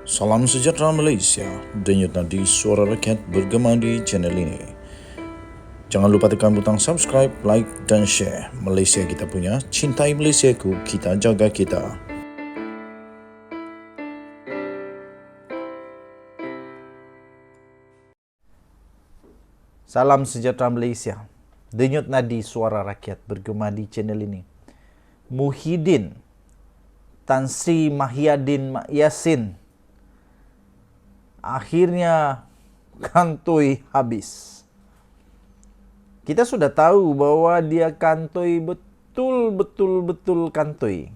Salam sejahtera Malaysia, denyut nadi suara rakyat bergema di channel ini. Jangan lupa tekan butang subscribe, like dan share. Malaysia kita punya, cintai Malaysiaku, kita jaga kita. Salam sejahtera Malaysia, denyut nadi suara rakyat bergema di channel ini. Muhyiddin Tan Sri Mahyadin Mak Yassin akhirnya kantoi habis. Kita sudah tahu bahwa dia kantoi betul kantoi.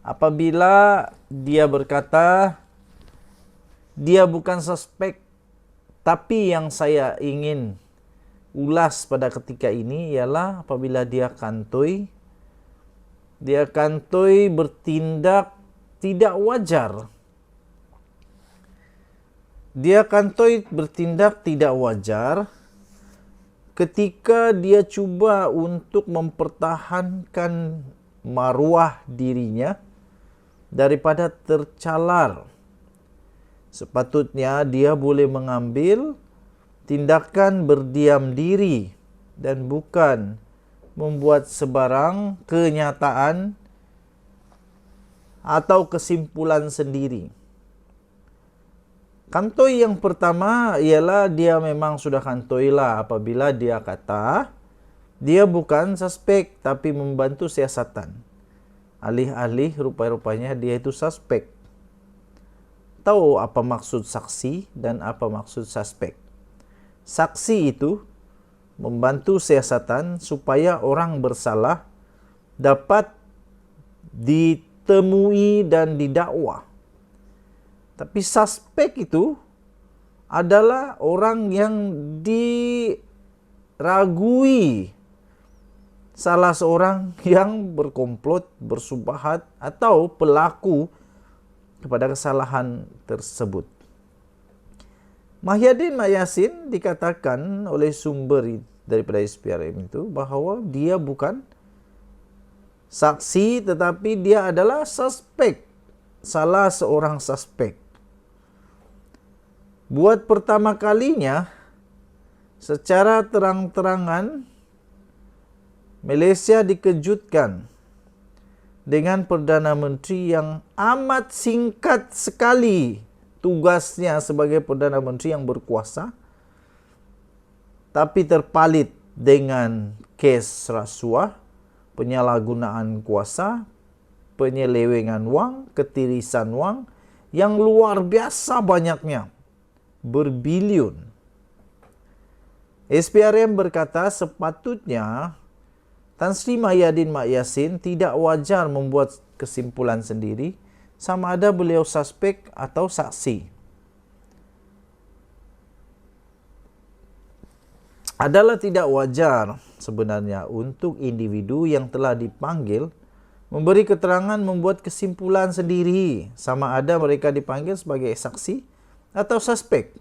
Apabila dia berkata dia bukan suspek, tapi yang saya ingin ulas pada ketika ini ialah apabila dia kantoi bertindak tidak wajar. Dia kantoi bertindak tidak wajar ketika dia cuba untuk mempertahankan maruah dirinya daripada tercalar. Sepatutnya dia boleh mengambil tindakan berdiam diri dan bukan membuat sebarang kenyataan atau kesimpulan sendiri. Kantoi yang pertama ialah dia memang sudah kantoi lah apabila dia kata dia bukan suspek tapi membantu siasatan. Alih-alih rupa-rupanya dia itu suspek. Tahu apa maksud saksi dan apa maksud suspek? Saksi itu membantu siasatan supaya orang bersalah dapat ditemui dan didakwa. Tapi suspek itu adalah orang yang diragui, salah seorang yang berkomplot, bersubahat atau pelaku kepada kesalahan tersebut. Mahyadin Mak Yassin dikatakan oleh sumber daripada SPRM itu bahawa dia bukan saksi tetapi dia adalah suspek, salah seorang suspek. Buat pertama kalinya secara terang-terangan Malaysia dikejutkan dengan Perdana Menteri yang amat singkat sekali tugasnya sebagai Perdana Menteri yang berkuasa, tapi terpalit dengan kes rasuah, penyalahgunaan kuasa, penyelewengan wang, ketirisan wang yang luar biasa banyaknya, berbilion. SPRM berkata sepatutnya Tan Sri Mahyadin Mak Yassin tidak wajar membuat kesimpulan sendiri sama ada beliau suspek atau saksi. Adalah tidak wajar sebenarnya untuk individu yang telah dipanggil memberi keterangan membuat kesimpulan sendiri sama ada mereka dipanggil sebagai saksi atau suspek.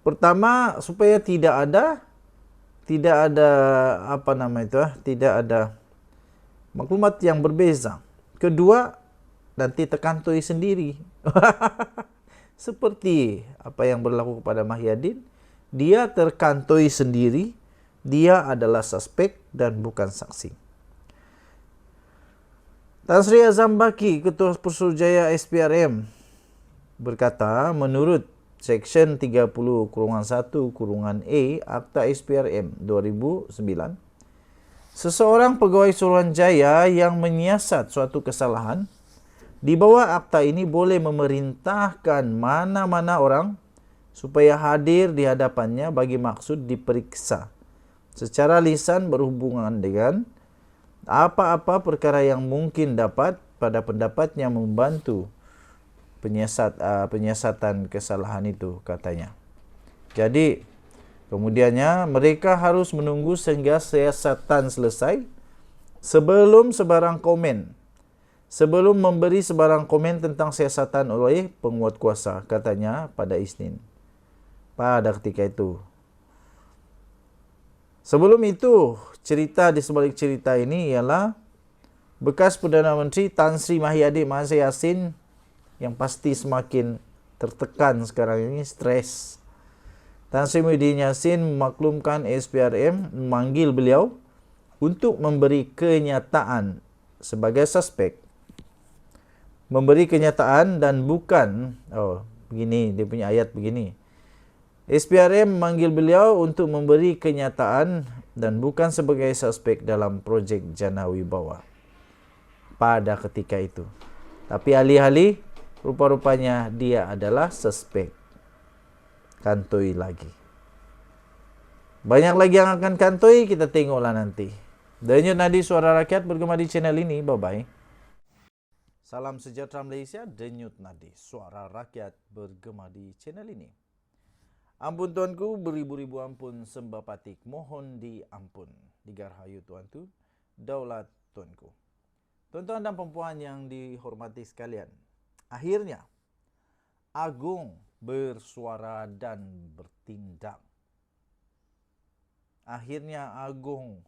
Pertama, supaya tidak ada maklumat yang berbeza. Kedua, nanti terkantoi sendiri. Seperti apa yang berlaku kepada Mahyadin, dia terkantoi sendiri, dia adalah suspek dan bukan saksi. Tan Sri Azam Baki, Ketua Putrajaya SPRM, berkata menurut Seksyen 30-1-A Akta SPRM 2009, seseorang pegawai Suruhanjaya yang menyiasat suatu kesalahan di bawah akta ini boleh memerintahkan mana-mana orang supaya hadir di hadapannya bagi maksud diperiksa secara lisan berhubungan dengan apa-apa perkara yang mungkin dapat pada pendapatnya membantu penyiasatan kesalahan itu, katanya. Jadi, kemudiannya mereka harus menunggu sehingga siasatan selesai sebelum memberi sebarang komen tentang siasatan oleh penguat kuasa, katanya pada Isnin. Pada ketika itu. Sebelum itu, cerita di sebalik cerita ini ialah bekas Perdana Menteri Tan Sri Mahyadin Mak Yassin yang pasti semakin tertekan sekarang ini, stres. Tan Sri Muhyiddin Yassin memaklumkan SPRM memanggil beliau untuk memberi kenyataan sebagai suspek. Memberi kenyataan dan bukan, begini, dia punya ayat begini. SPRM memanggil beliau untuk memberi kenyataan dan bukan sebagai suspek dalam projek Jana Wibawa pada ketika itu. Tapi alih-alih, rupa-rupanya dia adalah suspek. Kantoi lagi. Banyak lagi yang akan kantoi, kita tengoklah nanti. Denyut Nadi Suara Rakyat bergema di channel ini. Bye-bye. Salam sejahtera Malaysia, Denyut Nadi Suara Rakyat bergema di channel ini. Ampun tuanku, beribu-ribu ampun sembah patik, mohon diampun. Digarhayu tuanku, daulat tuanku. Tuan-tuan dan perempuan yang dihormati sekalian, akhirnya Agung bersuara dan bertindak. Akhirnya Agung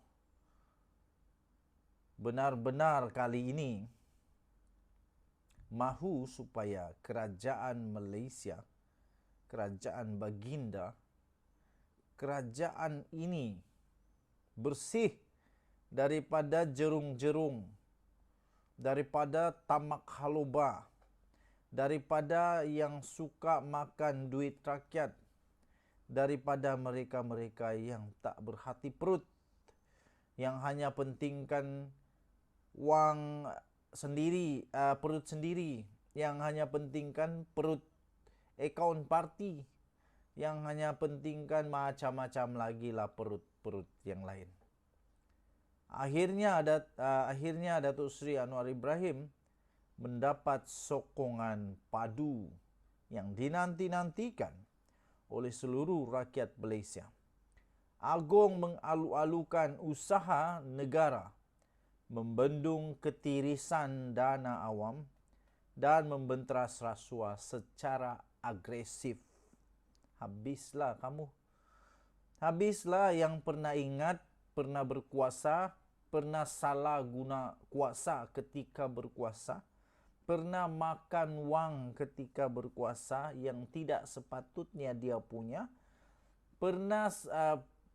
benar-benar kali ini mahu supaya kerajaan Malaysia, kerajaan baginda, kerajaan ini bersih daripada jerung-jerung, daripada tamak haloba, daripada yang suka makan duit rakyat, daripada mereka-mereka yang tak berhati perut, yang hanya pentingkan wang sendiri, perut sendiri, yang hanya pentingkan perut akaun parti, yang hanya pentingkan macam-macam lagi lah perut-perut yang lain. Akhirnya Datuk Seri Anwar Ibrahim mendapat sokongan padu yang dinanti-nantikan oleh seluruh rakyat Malaysia. Agung mengalu-alukan usaha negara membendung ketirisan dana awam dan membenteras rasuah secara agresif. Habislah kamu. Habislah yang pernah ingat, pernah berkuasa, pernah salah guna kuasa ketika berkuasa, pernah makan wang ketika berkuasa yang tidak sepatutnya dia punya, pernah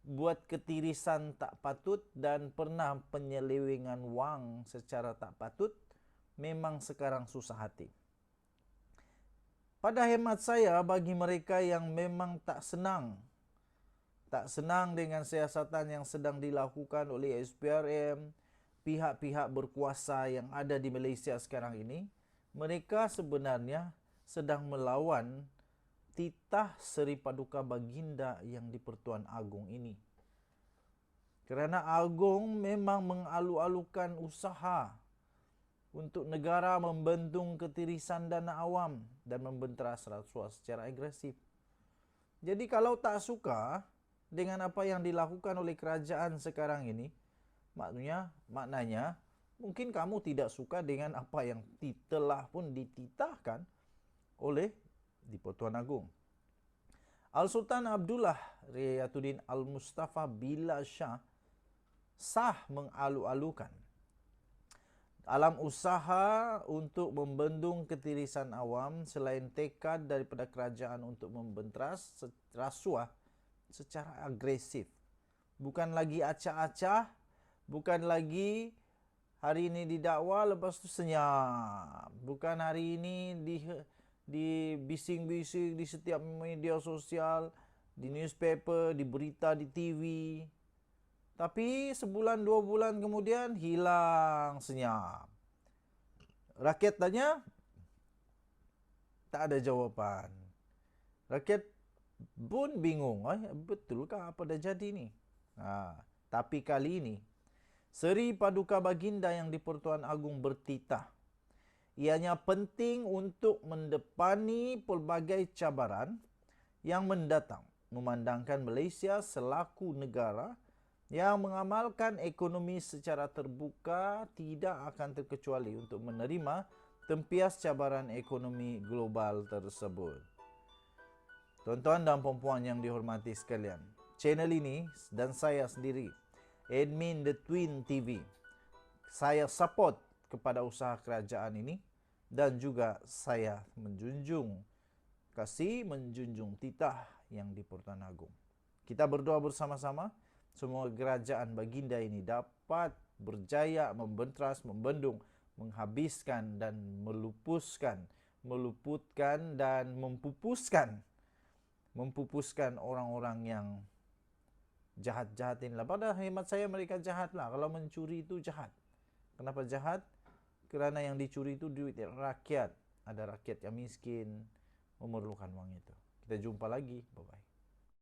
buat ketirisan tak patut dan pernah penyelewengan wang secara tak patut, memang sekarang susah hati. Pada hemat saya, bagi mereka yang memang tak senang dengan siasatan yang sedang dilakukan oleh SPRM, pihak-pihak berkuasa yang ada di Malaysia sekarang ini, mereka sebenarnya sedang melawan titah Seri Paduka Baginda yang di-Pertuan Agong ini. Kerana Agong memang mengalu-alukan usaha untuk negara membendung ketirisan dana awam dan membenteras rasuah secara agresif. Jadi kalau tak suka dengan apa yang dilakukan oleh kerajaan sekarang ini, maknanya mungkin kamu tidak suka dengan apa yang telah pun dititahkan oleh di-Pertuan Agong. Al-Sultan Abdullah Riayatuddin Al-Mustafa Billah Shah sah mengalu-alukan dalam usaha untuk membendung ketirisan awam selain tekad daripada kerajaan untuk membenteras rasuah secara agresif. Bukan lagi acah-acah, bukan lagi hari ini didakwa lepas tu senyap. Bukan hari ini di bising-bising di setiap media sosial, di newspaper, di berita, di TV. Tapi sebulan, 2 bulan kemudian hilang senyap. Rakyat tanya, tak ada jawapan. Rakyat pun bingung, betulkah apa dah jadi ni? Tapi kali ini, Seri Paduka Baginda yang di-Pertuan Agong bertitah. Ianya penting untuk mendepani pelbagai cabaran yang mendatang, memandangkan Malaysia selaku negara yang mengamalkan ekonomi secara terbuka tidak akan terkecuali untuk menerima tempias cabaran ekonomi global tersebut. Tuan-tuan dan puan-puan yang dihormati sekalian, channel ini dan saya sendiri, admin The Twin TV, saya support kepada usaha kerajaan ini Dan juga saya menjunjung kasih, menjunjung titah yang di Purtan Agung. Kita berdoa bersama-sama, semoga kerajaan baginda ini dapat berjaya membentras, membendung, menghabiskan dan meluputkan dan mempupuskan orang-orang yang jahat-jahatin lah. Pada hemat saya mereka jahat lah. Kalau mencuri itu jahat. Kenapa jahat? Karena yang dicuri itu duit rakyat. Ada rakyat yang miskin memerlukan uang itu. Kita jumpa lagi. Bye-bye.